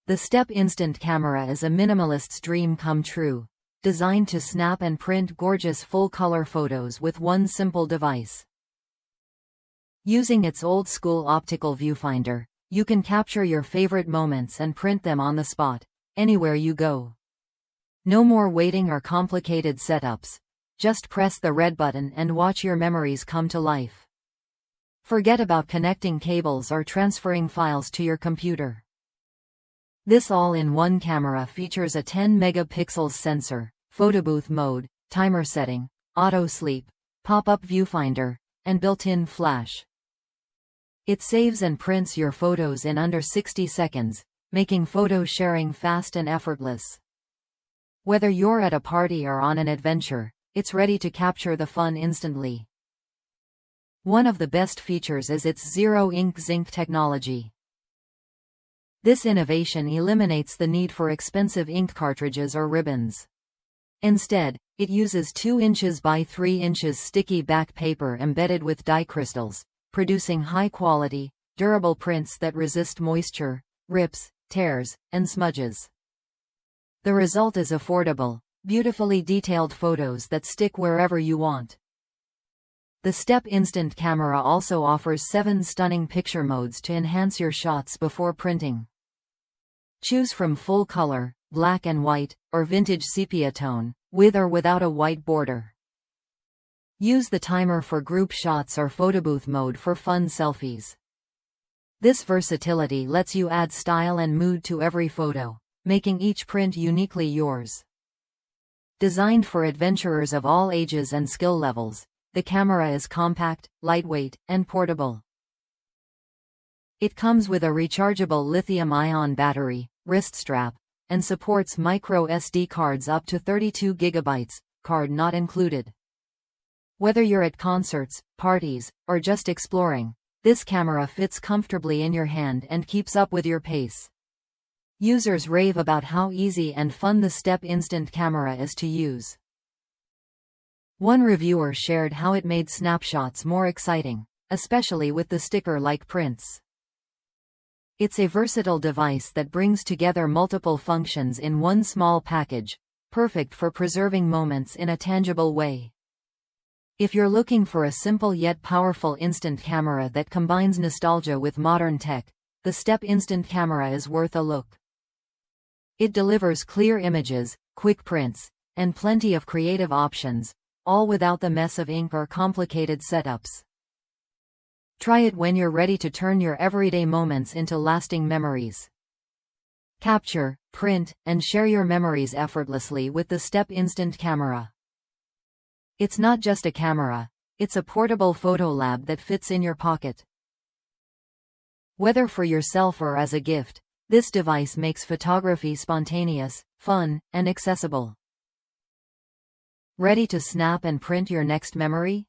The Step Instant Camera is a minimalist's dream come true, designed to snap and print gorgeous full-color photos with one simple device. Using its old-school optical viewfinder, you can capture your favorite moments and print them on the spot, anywhere you go. No more waiting or complicated setups. Just press the red button and watch your memories come to life. Forget about connecting cables or transferring files to your computer. This all-in-one camera features a 10 megapixels sensor, photobooth mode, timer setting, auto sleep, pop-up viewfinder, and built-in flash. It saves and prints your photos in under 60 seconds, making photo sharing fast and effortless. Whether you're at a party or on an adventure, it's ready to capture the fun instantly. One of the best features is its zero-ink zinc technology. This innovation eliminates the need for expensive ink cartridges or ribbons. Instead, it uses 2 inches by 3 inches sticky back paper embedded with dye crystals, producing high-quality, durable prints that resist moisture, rips, tears, and smudges. The result is affordable, beautifully detailed photos that stick wherever you want. The Step Instant Camera also offers 7 stunning picture modes to enhance your shots before printing. Choose from full color, black and white, or vintage sepia tone, with or without a white border. Use the timer for group shots or photobooth mode for fun selfies. This versatility lets you add style and mood to every photo, making each print uniquely yours. Designed for adventurers of all ages and skill levels, the camera is compact, lightweight, and portable. It comes with a rechargeable lithium-ion battery, wrist strap, and supports micro SD cards up to 32 GB, card not included. Whether you're at concerts, parties, or just exploring, this camera fits comfortably in your hand and keeps up with your pace. Users rave about how easy and fun the Step Instant Camera is to use. One reviewer shared how it made snapshots more exciting, especially with the sticker-like prints. It's a versatile device that brings together multiple functions in one small package, perfect for preserving moments in a tangible way. If you're looking for a simple yet powerful instant camera that combines nostalgia with modern tech, the Step Instant Camera is worth a look. It delivers clear images, quick prints, and plenty of creative options, all without the mess of ink or complicated setups. Try it when you're ready to turn your everyday moments into lasting memories. Capture, print, and share your memories effortlessly with the Step Instant Camera. It's not just a camera, it's a portable photo lab that fits in your pocket. Whether for yourself or as a gift, this device makes photography spontaneous, fun, and accessible. Ready to snap and print your next memory?